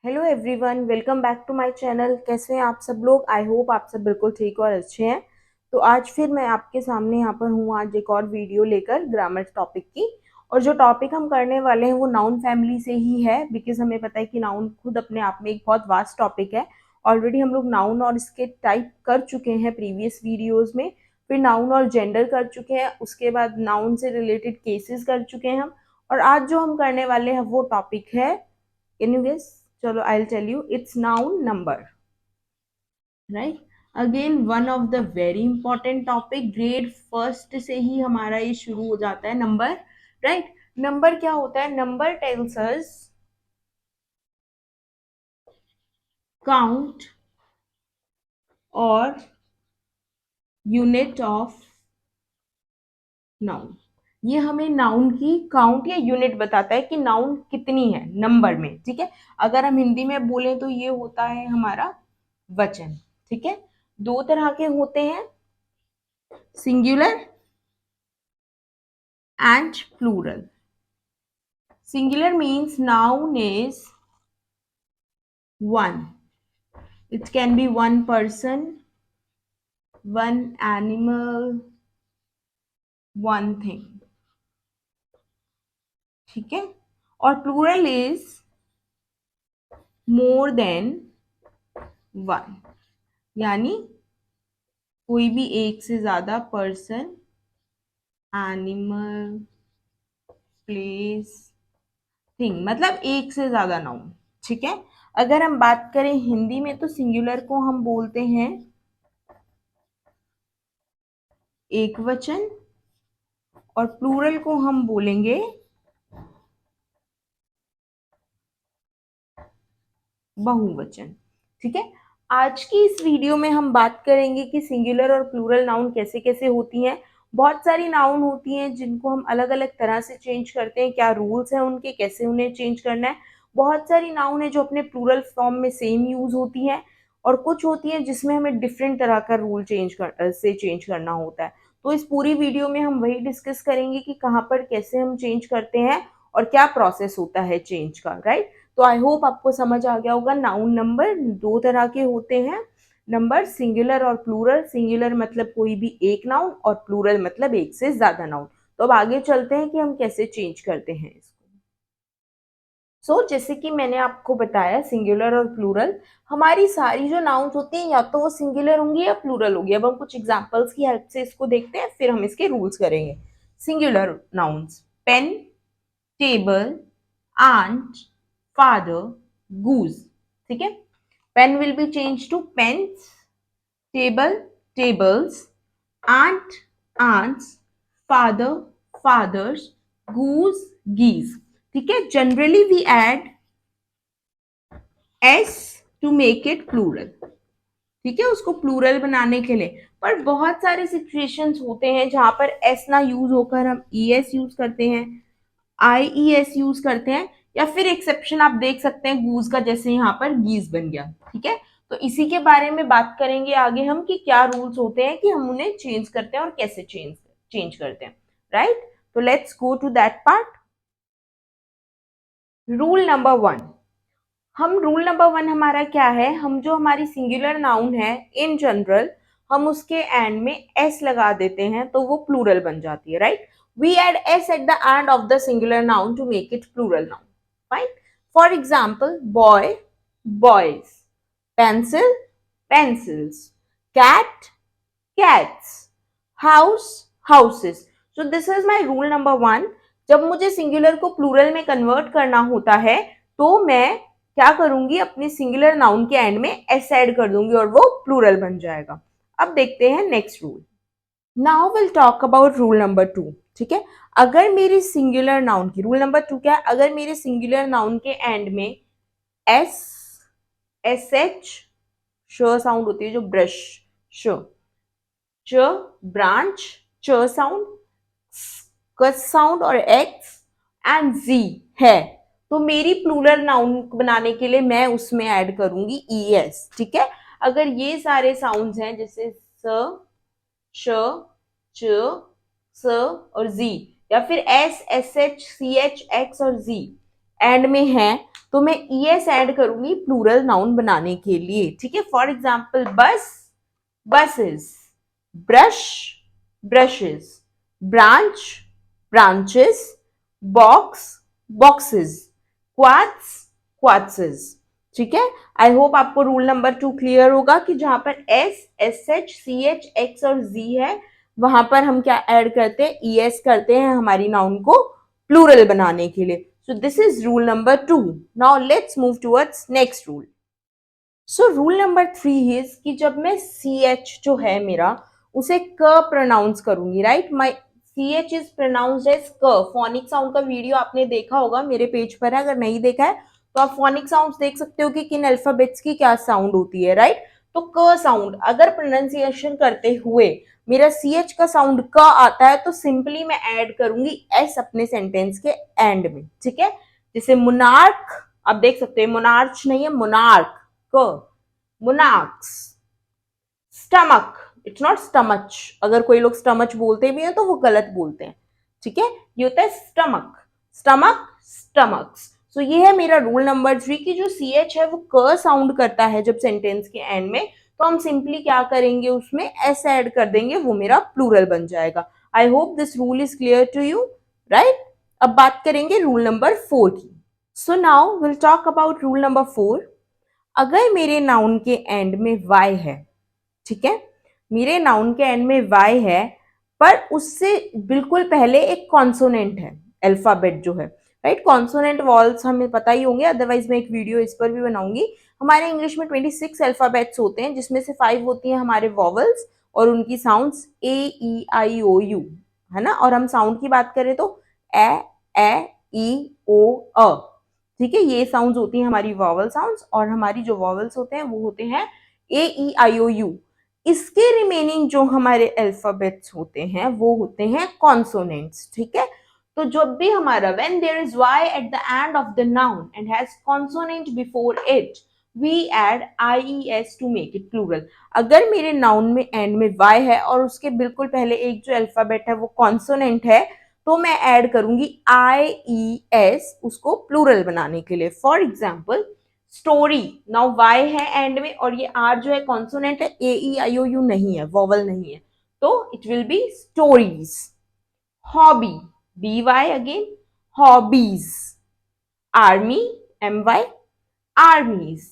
Hello everyone, welcome back to my channel. कैसे हैं आप सब लोग? आई होप आप सब बिल्कुल ठीक और अच्छे हैं। तो आज फिर मैं आपके सामने यहाँ पर हूँ आज एक और वीडियो लेकर ग्रामर टॉपिक की। और जो टॉपिक हम करने वाले हैं वो नाउन फैमिली से ही है, बिकॉज हमें पता है कि नाउन खुद अपने आप में एक बहुत वास्ट टॉपिक है। ऑलरेडी हम लोग नाउन और इसके टाइप कर चुके हैं प्रीवियस वीडियोज़ में। फिर नाउन और जेंडर कर चुके हैं, उसके बाद नाउन से रिलेटेड केसेस कर चुके हैं हम। और आज जो हम करने वाले हैं वो टॉपिक है, कैन यू गेस? चलो, I will tell you, it's noun number. Right, again one of the very important topic. Grade first से ही हमारा ये शुरू हो जाता है, नंबर। राइट, नंबर क्या होता है? नंबर टेल्स अस काउंट और यूनिट ऑफ नाउन। ये हमें नाउन की काउंट या यूनिट बताता है कि नाउन कितनी है नंबर में। ठीक है, अगर हम हिंदी में बोलें तो ये होता है हमारा वचन। ठीक है, दो तरह के होते हैं, singular and plural. Singular means noun is one. It can be one person, one animal, one thing. ठीक है, और plural is more than one. यानी कोई भी एक से ज्यादा पर्सन, एनिमल, प्लेस, थिंग, मतलब एक से ज्यादा नाउन। ठीक है, अगर हम बात करें हिंदी में तो सिंगुलर को हम बोलते हैं एक वचन और प्लूरल को हम बोलेंगे बहुवचन। ठीक है, आज की इस वीडियो में हम बात करेंगे कि सिंगुलर और प्लूरल नाउन कैसे कैसे होती हैं। बहुत सारी नाउन होती हैं जिनको हम अलग अलग तरह से चेंज करते हैं, क्या रूल्स हैं उनके, कैसे उन्हें चेंज करना है। बहुत सारी नाउन है जो अपने प्लूरल फॉर्म में सेम यूज होती हैं, और कुछ होती हैं जिसमें हमें डिफरेंट तरह का रूल चेंज करना होता है। तो इस पूरी वीडियो में हम वही डिस्कस करेंगे कि कहाँ पर कैसे हम चेंज करते हैं और क्या प्रोसेस होता है चेंज का। राइट, तो आई होप आपको समझ आ गया होगा। नाउन नंबर दो तरह के होते हैं, नंबर सिंगुलर और प्लूरल। सिंगुलर मतलब कोई भी एक नाउन और प्लूरल मतलब एक से ज्यादा नाउन। तो अब आगे चलते हैं कि हम कैसे चेंज करते हैं इसको। जैसे कि मैंने आपको बताया, सिंगुलर और प्लूरल, हमारी सारी जो नाउन्स होती हैं या तो वो सिंगुलर होंगी या प्लूरल होगी। अब हम कुछ एग्जांपल्स की हेल्प से इसको देखते हैं, फिर हम इसके रूल्स करेंगे। Singular nouns, pen, table, aunt, father, goose. ठीक है, pen will be change to pens, table tables, aunt aunts, father fathers, goose geese. ठीक है, generally we add s to make it plural. ठीक है, उसको प्लूरल बनाने के लिए। पर बहुत सारे सिचुएशंस होते हैं जहां पर s ना यूज होकर हम es यूज करते हैं, IES यूज करते हैं, या फिर एक्सेप्शन आप देख सकते हैं गूज का, जैसे यहाँ पर गीज बन गया। ठीक है, तो इसी के बारे में बात करेंगे आगे हम कि क्या रूल्स होते हैं कि हम उन्हें चेंज करते हैं और कैसे चेंज करते हैं। राइट, तो let's go to that part. Rule number one. हम रूल नंबर वन हमारा क्या है, हम जो हमारी सिंगुलर नाउन है इन जनरल, हम उसके एंड में एस लगा देते हैं तो वो प्लूरल बन जाती है। Right, we add S at the end of the singular noun to make it plural noun. Fine, for example, boy boys, pencil pencils, cat cats, house houses. So this is my rule number one. जब मुझे singular को plural में convert करना होता है तो मैं क्या करूंगी, अपनी सिंगुलर नाउन के एंड में एस ऐड कर दूंगी और वो प्लूरल बन जाएगा। अब देखते हैं next rule. Now will talk about rule number two. ठीक है, अगर मेरी सिंगुलर नाउन की, रूल नंबर टू क्या है, अगर मेरे सिंगुलर नाउन के एंड में एस, एस एच, श साउंड होती है जो ब्रश, श, च ब्रांच, च साउंड, कस साउंड और एक्स एंड जी है, तो मेरी प्लूरल नाउन बनाने के लिए मैं उसमें ऐड करूंगी ES। ठीक है, अगर ये सारे साउंड्स हैं जैसे स, श, च, स और जी, या फिर S, S H, C H, X और जी, एंड में है तो मैं es ऐड करूंगी प्लूरल नाउन बनाने के लिए, ठीक है। For example bus, buses, brush, brushes, branch, branches, box, boxes, quads, quadses, ठीक है। आई होप आपको रूल नंबर 2 क्लियर होगा कि जहां पर S, S H, C H, X और जी है वहां पर हम क्या ऐड करते हैं, es करते हैं हमारी नाउन को प्लूरल बनाने के लिए। So this is rule number 2। Now let's move towards next rule. So rule number 3 is कि जब मैं सी एच जो है मेरा उसे क प्रोनाउंस करूंगी, right, my C H is pronounced as क। फोनिक साउंड का वीडियो आपने देखा होगा, मेरे पेज पर है, अगर नहीं देखा है तो आप फोनिक साउंड्स देख सकते हो कि किन अल्फाबेट्स की क्या साउंड होती है, राइट। तो क साउंड अगर प्रोनाउंसिएशन करते हुए मेरा सी एच का साउंड क आता है तो सिंपली मैं ऐड करूंगी एस अपने सेंटेंस के एंड में, ठीक है। जैसे मोनार्क, आप देख सकते हैं मोनार्च नहीं है, मोनार्क, क, monarchs. Stomach, it's not stomach, अगर कोई लोग स्टमच बोलते भी हैं तो वो गलत बोलते हैं, ठीक है। ये होता है स्टमक, स्टमक, स्टमक्स। सो ये है मेरा रूल नंबर 3 की जो सी एच है वो क साउंड करता है जब सेंटेंस के एंड में, तो हम सिंपली क्या करेंगे उसमें एस ऐड कर देंगे, वो मेरा प्लूरल बन जाएगा। I hope this rule is clear to you, right. अब बात करेंगे रूल नंबर 4 की। So now will talk about rule number 4। अगर मेरे नाउन के एंड में वाई है, ठीक है, मेरे नाउन के एंड में वाई है पर उससे बिल्कुल पहले एक कॉन्सोनेंट है, अल्फाबेट जो है, राइट। कॉन्सोनेंट वॉल्स हमें पता ही होंगे, अदरवाइज मैं एक वीडियो इस पर भी बनाऊंगी। हमारे इंग्लिश में 26 अल्फाबेट्स होते हैं जिसमें से 5 होती हैं हमारे वॉवल्स और उनकी sounds A E I O you, है ना। और हम साउंड की बात करें तो ए ई ओ अ, ठीक है, ये साउंड्स होती हैं हमारी वॉवल साउंड्स, और हमारी जो वॉवल्स होते हैं वो होते हैं ए ई आई ओ यू। इसके रिमेनिंग जो हमारे अल्फाबेट्स होते हैं वो होते हैं कॉन्सोनेंट्स, ठीक है। तो जब भी हमारा when there is Y at the end of the noun and has consonant before it we add IES to make it plural. अगर मेरे नाउन में एंड में वाई है और उसके बिल्कुल पहले एक जो अल्फाबेट है वो कॉन्सोनेंट है तो मैं ऐड करूंगी IES उसको प्लूरल बनाने के लिए। For example story, now Y है एंड में और ये आर जो है कॉन्सोनेंट है, ए ई आई ओ यू नहीं है, वॉवल नहीं है, तो it will be stories. Hobby, B Y again, hobbies. Army, M Y, armies.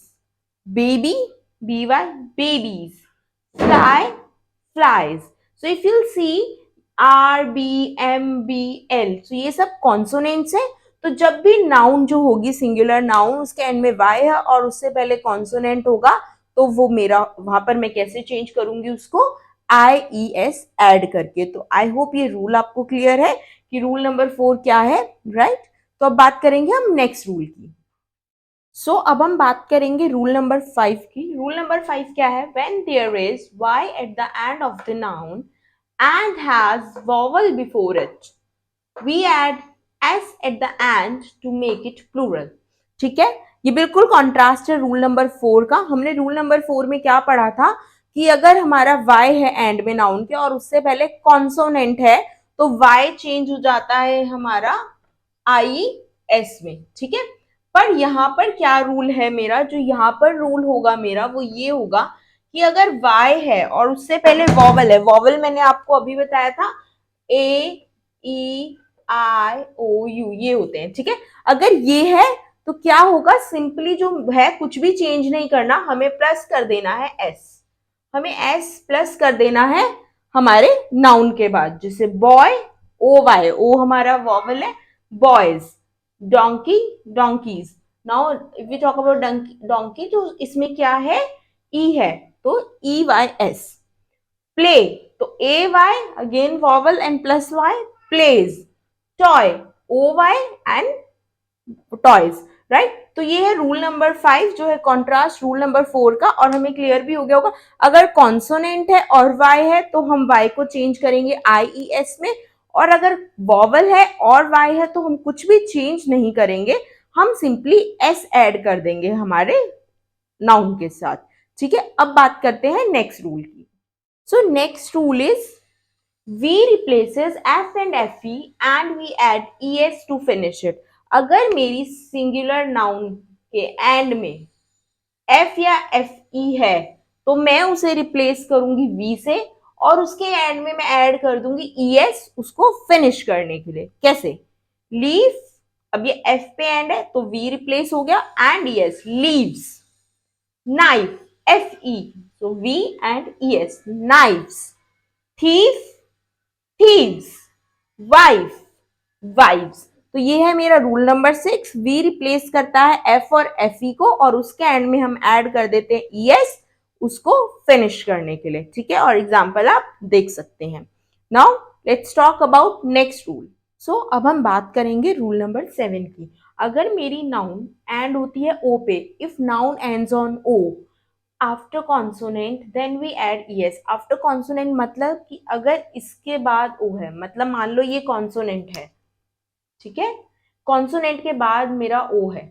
Baby, B Y, babies. Fly, flies. So if you'll see R, B, M, B, L, so ये सब consonants है। तो जब भी noun जो होगी singular noun उसके and में वाई है और उससे पहले कॉन्सोनेंट होगा तो वो मेरा वहां पर मैं कैसे चेंज करूंगी उसको IES ऐड करके। तो आई होप ये रूल आपको क्लियर है कि रूल नंबर 4 क्या है, राइट। तो अब बात करेंगे हम नेक्स्ट रूल की। अब हम बात करेंगे रूल नंबर 5 की। रूल नंबर 5 क्या है, when there is Y at the end of the noun and has vowel before it we add S at the end to make it plural, ठीक है। ये बिल्कुल कॉन्ट्रास्ट है रूल नंबर 4 का। हमने रूल नंबर 4 में क्या पढ़ा था कि अगर हमारा वाई है एंड में नाउन के और उससे पहले कॉन्सोनेंट है तो वाई चेंज हो जाता है हमारा IES में, ठीक है। पर यहाँ पर क्या रूल है मेरा, जो यहाँ पर रूल होगा मेरा वो ये होगा कि अगर y है और उससे पहले वॉवल है, वॉवल मैंने आपको अभी बताया था AEIOU ये होते हैं, ठीक है। अगर ये है तो क्या होगा, सिंपली जो है कुछ भी चेंज नहीं करना, हमें प्लस कर देना है s, हमें s प्लस कर देना है हमारे नाउन के बाद। जैसे बॉय, OY, ओ हमारा वॉवल है, boys. Donkey, donkeys. Now if we talk about donkey तो इसमें क्या है, E है तो EYS। play तो AY again vowel and plus Y, plays। toy, OY and toys, right. तो ये है रूल नंबर 5 जो है कॉन्ट्रास्ट रूल नंबर 4 का, और हमें क्लियर भी हो गया होगा अगर कॉन्सोनेंट है और वाई है तो हम वाई को चेंज करेंगे IES में, और अगर वॉवल है और वाई है तो हम कुछ भी चेंज नहीं करेंगे, हम सिंपली एस ऐड कर देंगे हमारे नाउन के साथ, ठीक है। अब बात करते हैं नेक्स्ट रूल की। सो next rule is V replaces F and FE and we add ES to finish it। अगर मेरी सिंगुलर नाउन के एंड में एफ या एफ ई है तो मैं उसे रिप्लेस करूंगी वी से, और उसके एंड में मैं ऐड कर दूंगी ई एस उसको फिनिश करने के लिए। कैसे? लीव, अब ये एफ पे एंड है तो वी रिप्लेस हो गया and E S, leaves. Knife, F E, so V and ES, knives. Thief, thieves. Wife, wives. तो ये है मेरा रूल नंबर 6। V रिप्लेस करता है F और FE को, और उसके एंड में हम ऐड कर देते हैं ES उसको फिनिश करने के लिए। ठीक है, और एग्जाम्पल आप देख सकते हैं। Now let's talk about next rule. So अब हम बात करेंगे रूल नंबर 7 की। अगर मेरी नाउन एंड होती है O पे, if noun ends on O after consonant then we add ES. After consonant मतलब कि अगर इसके बाद ओ है, मतलब मान लो ये कॉन्सोनेंट है, ठीक है, कॉन्सोनेंट के बाद मेरा ओ है,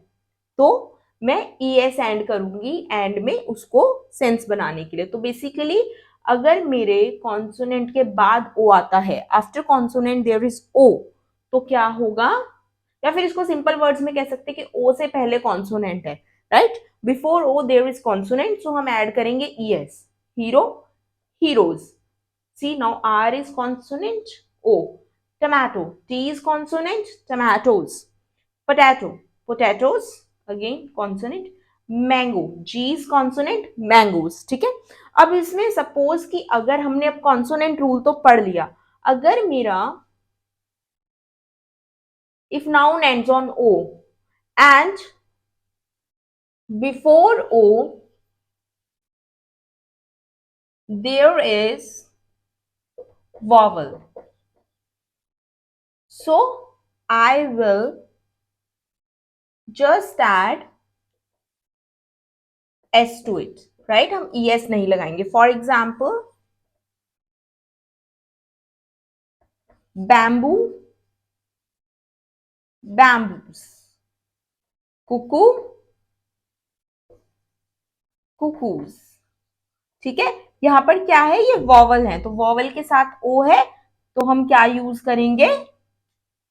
तो मैं ईएस एंड करूंगी एंड में उसको सेंस बनाने के लिए। तो बेसिकली अगर मेरे कॉन्सोनेंट के बाद ओ आता है, आफ्टर कॉन्सोनेंट देयर इज ओ, तो क्या होगा, या फिर इसको सिंपल वर्ड्स में कह सकते हैं कि ओ से पहले कॉन्सोनेंट है, right? Before O there is consonant, so हम ऐड करेंगे E S. Hero, heroes. See now R is consonant, O. Tomato, T is consonant, tomatoes. Potato, potatoes, again consonant. Mango, G is consonant, mangoes. ठीक है, अब इसमें suppose कि अगर हमने अब कॉन्सोनेंट रूल तो पढ़ लिया, अगर मेरा if noun ends on O and before O there is vowel, so I will just add S to it, right? हम ES नहीं लगाएंगे। For example, bamboo, bamboos, cuckoo, cuckoos। ठीक है, यहां पर क्या है, ये वॉवल है, तो वॉवल के साथ ओ है, तो हम क्या यूज करेंगे,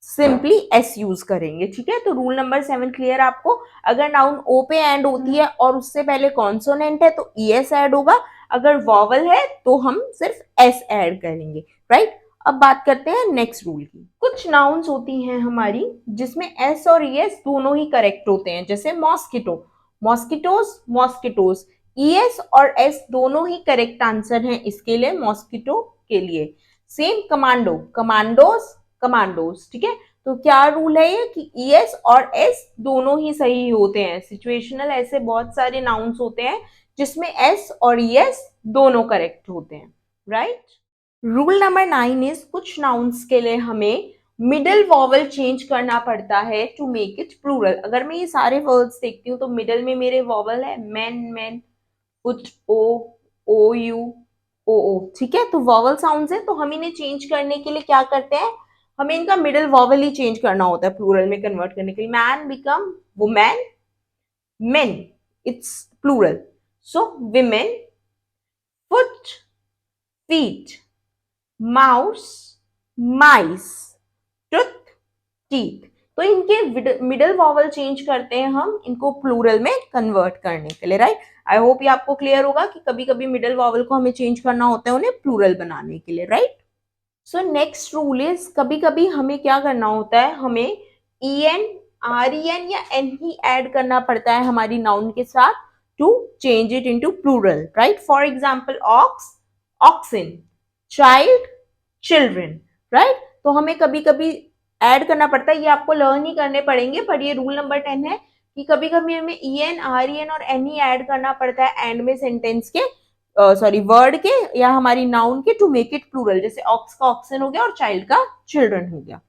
सिंपली एस यूज करेंगे। ठीक है, तो रूल नंबर 7 क्लियर आपको। अगर नाउन ओ पे एंड होती है और उससे पहले कॉन्सोनेंट है तो ई एस एड होगा, अगर वॉवल है तो हम सिर्फ एस एड करेंगे, राइट? अब बात करते हैं नेक्स्ट रूल की। कुछ नाउन्स होती हैं हमारी जिसमें एस और ई एस दोनों ही करेक्ट होते हैं, जैसे mosquito, mosquitoes, mosquitoes. E S और एस दोनों ही करेक्ट आंसर हैं इसके लिए, मॉस्किटो के लिए। Same commando, commandos, commandos. ठीक है, तो क्या रूल है ये कि ईएस और एस दोनों ही सही होते हैं। सिचुएशनल ऐसे बहुत सारे नाउन्स होते हैं जिसमें एस और ईएस दोनों करेक्ट होते हैं, राइट? रूल नंबर 9 इज कुछ नाउन्स के लिए हमें मिडल वॉवल चेंज करना पड़ता है टू मेक इट प्लूरल। अगर मैं ये सारे वर्ड्स देखती हूँ तो मिडल में मेरे वॉवल है man, man, put, O U, O O. ठीक है, तो वॉवल साउंड्स है, तो हम इन्हें चेंज करने के लिए क्या करते हैं, हमें इनका मिडिल वॉवल ही चेंज करना होता है प्लूरल में कन्वर्ट करने के लिए। Man become women, men, it's plural, so women, foot, feet, mouse, mice, tooth, teeth. तो इनके मिडल वॉवल चेंज करते हैं हम इनको प्लूरल में कन्वर्ट करने के लिए, राइट? आई होप ये आपको क्लियर होगा कि कभी कभी मिडल वॉवल को हमें चेंज करना होता है उन्हें प्लूरल बनाने के लिए, right? So next rule is कभी कभी हमें क्या करना होता है, हमें E N, R E N या एन ही ऐड करना पड़ता है हमारी नाउन के साथ to change it into plural, right? For example ox, oxen, child, children, right? तो हमें कभी कभी ऐड करना पड़ता है, ये आपको लर्न ही करने पड़ेंगे, पर ये रूल नंबर 10 है कि कभी कभी हमें E N, R E N और एन ही ऐड करना पड़ता है एंड में सेंटेंस के, सॉरी वर्ड के या हमारी नाउन के, टू मेक इट प्लूरल। जैसे ऑक्स का ऑक्सन हो गया और चाइल्ड का चिल्ड्रन हो गया।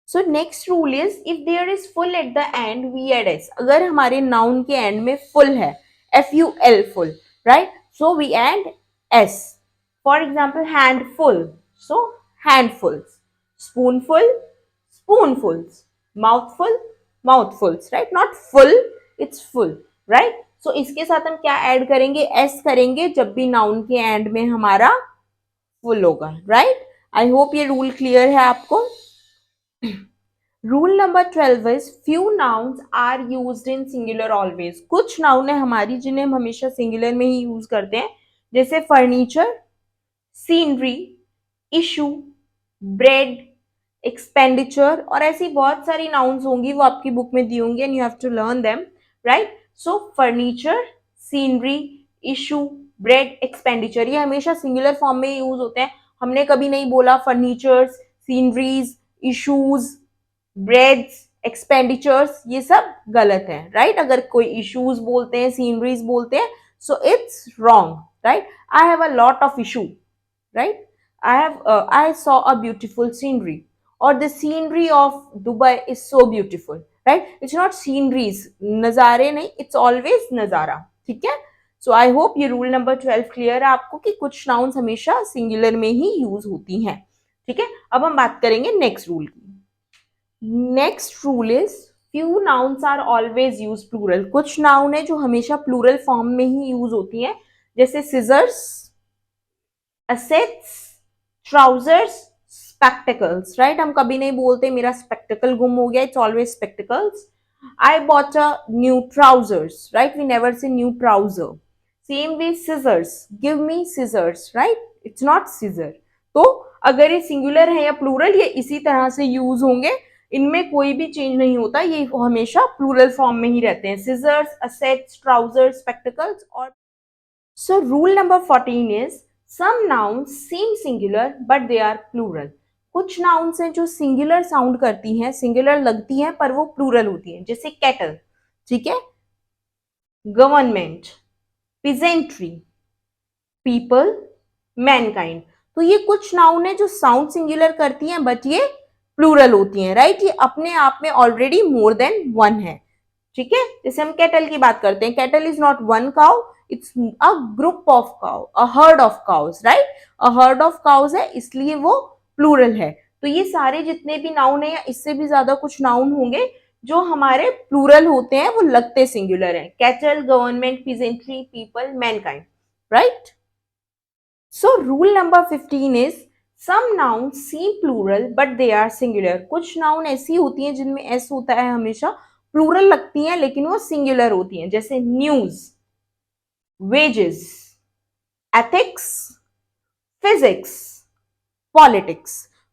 So next rule is if there is full at the end we add S. अगर हमारे नाउन के एंड में फुल है, F U L, full, right? So we add S. For example handful, so handfuls, spoonful, spoonfuls, mouthful, mouthfuls, right? Not full, it's full, right? So इसके साथ हम क्या add करेंगे, एस करेंगे जब भी नाउन के एंड में हमारा फुल होगा, राइट? आई होप ये रूल क्लियर है आपको। Rule number 12 is few nouns are used in singular always. कुछ नाउन है हमारी जिन्हें हम हमेशा सिंगुलर में ही यूज करते हैं, जैसे furniture, scenery, issue, bread, expenditure, और ऐसी बहुत सारी नाउन्स होंगी, वो आपकी बुक में दी होंगी and you have to learn them, right. So furniture, scenery, issue, bread, expenditure, ये हमेशा सिंगुलर फॉर्म में यूज होते हैं। हमने कभी नहीं बोला furnitures, sceneries, issues, breads, expenditures, ये सब गलत है, राइट। अगर कोई इशूज बोलते हैं, सीनरीज बोलते हैं, so it's wrong, right. I have a lot of issue, right? I saw a beautiful scenery, or the scenery of Dubai is so beautiful, right? It's not sceneries, नज़ारे नहीं, it's always नज़ारा, ठीक है। सो आई hope ये rule number 12 clear है आपको कि कुछ नाउन्स हमेशा सिंगुलर में ही यूज होती हैं, ठीक है। अब हम बात करेंगे नेक्स्ट रूल की। Next rule is few nouns are always use plural. कुछ नाउन है जो हमेशा प्लूरल फॉर्म में ही यूज होती हैं, जैसे scissors, assets, trousers, spectacles, right? हम कभी नहीं बोलते मेरा spectacle गुम हो गया, it's always spectacles. I bought a new trousers, right? We never say new trouser. Same way scissors, give me scissors, right? It's not scissor. तो अगर ये सिंगुलर है या प्लूरल, ये इसी तरह से यूज होंगे, इनमें कोई भी चेंज नहीं होता, ये हमेशा प्लूरल फॉर्म में ही रहते हैं, scissors, assets, trousers, spectacles। और so rule number 14 is some nouns seem singular but they are plural। कुछ नाउन्स हैं जो सिंगुलर साउंड करती हैं, सिंगुलर लगती हैं, पर वो प्लूरल होती हैं, जैसे कैटल, ठीक है, गवर्नमेंट, पिजेंट्री, पीपल, मैनकाइंड। तो ये कुछ नाउन है जो साउंड सिंगुलर करती हैं बट ये प्लूरल होती हैं, राइट। ये अपने आप में ऑलरेडी मोर देन वन है, ठीक है। जैसे हम कैटल की बात करते हैं, cattle is not one cow, it's a group of cow, a herd of cows, right. A herd of cows है, इसलिए वो प्लूरल है। तो ये सारे जितने भी नाउन है या इससे भी ज्यादा कुछ नाउन होंगे जो हमारे प्लूरल होते हैं, वो लगते सिंगुलर हैं, cattle, government, peasantry, people, mankind, right. So rule number 15 is some noun seem plural but they are singular. कुछ नाउन ऐसी होती हैं जिनमें एस होता है हमेशा, प्लूरल लगती हैं लेकिन वो सिंगुलर होती हैं, जैसे news, wages, ethics, physics, politics.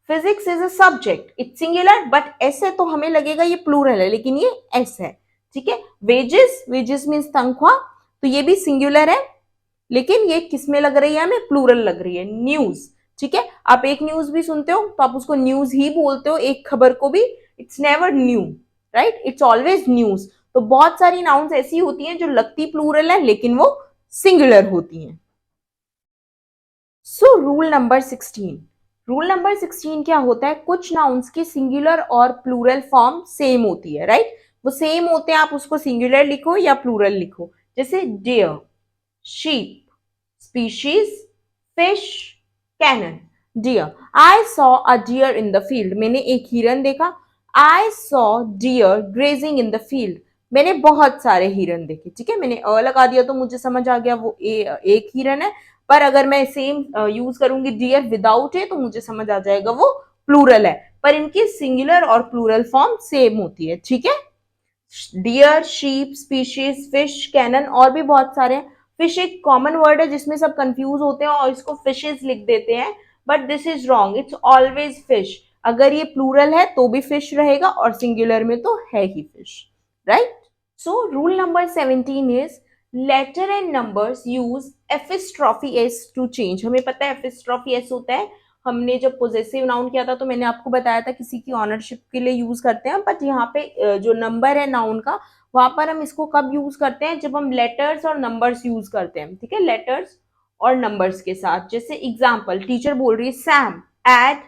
Physics is a subject, it's singular but S है तो हमें लगेगा ये प्लूरल है, लेकिन ये एस है, ठीक है। वेजेस, वेजेस मीन्स तनख्वाह, तो ये भी सिंगुलर है लेकिन ये किस में लग रही है, हमें प्लूरल लग रही है, न्यूज, ठीक है। आप एक न्यूज भी सुनते हो तो आप उसको न्यूज ही बोलते हो, एक खबर को भी, it's never knew, right, it's always news. तो बहुत सारी नाउन्स ऐसी होती हैं जो लगती प्लूरल है लेकिन वो सिंगुलर होती हैं। सो रूल नंबर 16, रूल नंबर 16 क्या होता है, कुछ नाउन्स की सिंगुलर और प्लूरल फॉर्म सेम होती है, राइट। वो सेम होते हैं, आप उसको सिंगुलर लिखो या प्लूरल लिखो, जैसे dear, sheep, species, fish, cannon, deer. I saw a deer in the field. मैंने एक हिरन देखा। I saw deer grazing in the field. मैंने बहुत सारे हिरन देखे, ठीक है। मैंने अ लगा दिया तो मुझे समझ आ गया वो एक हिरन है, पर अगर मैं सेम यूज करूंगी डियर विदाउट ए तो मुझे समझ आ जाएगा वो प्लूरल है, पर इनकी सिंगुलर और प्लूरल फॉर्म सेम होती है, ठीक है। Deer, sheep, species, fish, cannon, और भी बहुत सारे हैं। फिश एक कॉमन वर्ड है जिसमें सब कंफ्यूज होते हैं और इसको फिशेज लिख देते हैं, but this is wrong, it's always fish. अगर ये प्लूरल है तो भी फिश रहेगा और सिंगुलर में तो है ही fish, right. So rule number 17 is letter and numbers use apostrophe S to change. हमें पता है एपिस्ट्रॉफी एस होता है, हमने जब पोजेसिव नाउन किया था तो मैंने आपको बताया था किसी की ऑनरशिप के लिए यूज करते हैं, बट यहाँ पे जो नंबर है नाउन का, वहां पर हम इसको कब यूज करते हैं, जब हम लेटर्स और नंबर्स यूज करते हैं, ठीक है, लेटर्स और नंबर्स के साथ। जैसे एग्जाम्पल, टीचर बोल रही है Sam add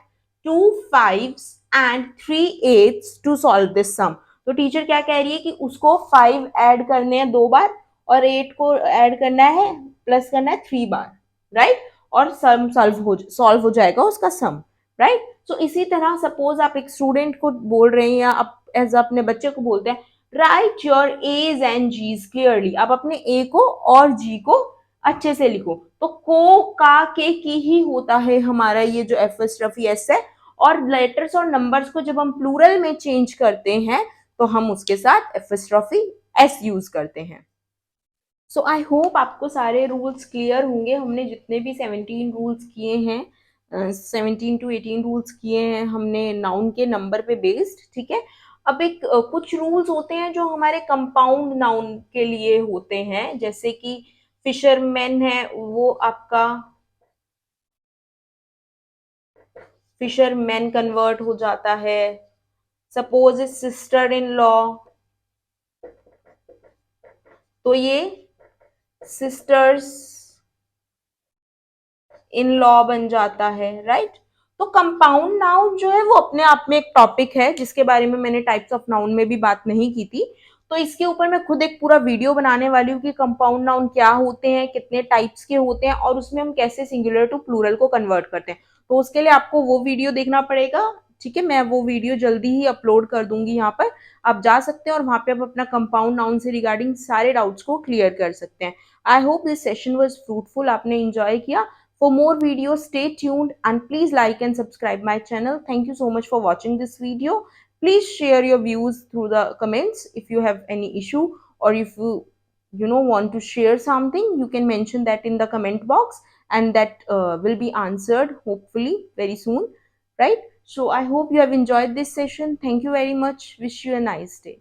2 5s and 3 8s to solve this sum. तो टीचर क्या कह रही है कि उसको 5 ऐड करने हैं 2 बार और 8 को ऐड करना है, प्लस करना है 3 बार, राइट, और सम सॉल्व हो जाएगा उसका सम, राइट। सो इसी तरह सपोज आप एक स्टूडेंट को बोल रहे हैं या आप एज अपने बच्चे को बोलते हैं write your age and G's clearly, आप अपने ए को और जी को अच्छे से लिखो। तो को, का, के, की ही होता है हमारा ये जो एपिस्ट्रॉफी एस है, और लेटर्स और नंबर्स को जब हम प्लूरल में चेंज करते हैं तो हम उसके साथ एपिस्ट्रॉफी एस यूज करते हैं। सो आई होप आपको सारे रूल्स क्लियर होंगे। हमने जितने भी 17 रूल्स किए हैं, 17 to 18 रूल्स किए हैं हमने नाउन के नंबर पे बेस्ड, ठीक है। अब एक कुछ रूल्स होते हैं जो हमारे कंपाउंड नाउन के लिए होते हैं, जैसे कि फिशरमैन है, वो आपका फिशरमैन कन्वर्ट हो जाता है। Suppose is sister in law, तो ये सिस्टर्स इन लॉ बन जाता है, राइट। तो कंपाउंड नाउन जो है वो अपने आप में एक टॉपिक है जिसके बारे में मैंने टाइप्स ऑफ नाउन में भी बात नहीं की थी। तो इसके ऊपर मैं खुद एक पूरा वीडियो बनाने वाली हूँ कि कंपाउंड नाउन क्या होते हैं, कितने टाइप्स के होते हैं और उसमें हम कैसे सिंगुलर टू प्लूरल को कन्वर्ट करते हैं। तो उसके लिए आपको वो वीडियो देखना पड़ेगा, ठीक है। मैं वो वीडियो जल्दी ही अपलोड कर दूंगी यहाँ पर, आप जा सकते हैं और वहां पे आप अपना कंपाउंड नाउन से रिगार्डिंग सारे डाउट्स को क्लियर कर सकते हैं। आई hope this session was fruitful, आपने इंजॉय किया। For more videos, stay tuned and please like and subscribe my channel. Thank you so much for watching this video. Please share your views through the comments. If you have any issue or if you want to share something, you can mention that in the comment box and that will be answered hopefully very soon, right? So I hope you have enjoyed this session. Thank you very much. Wish you a nice day.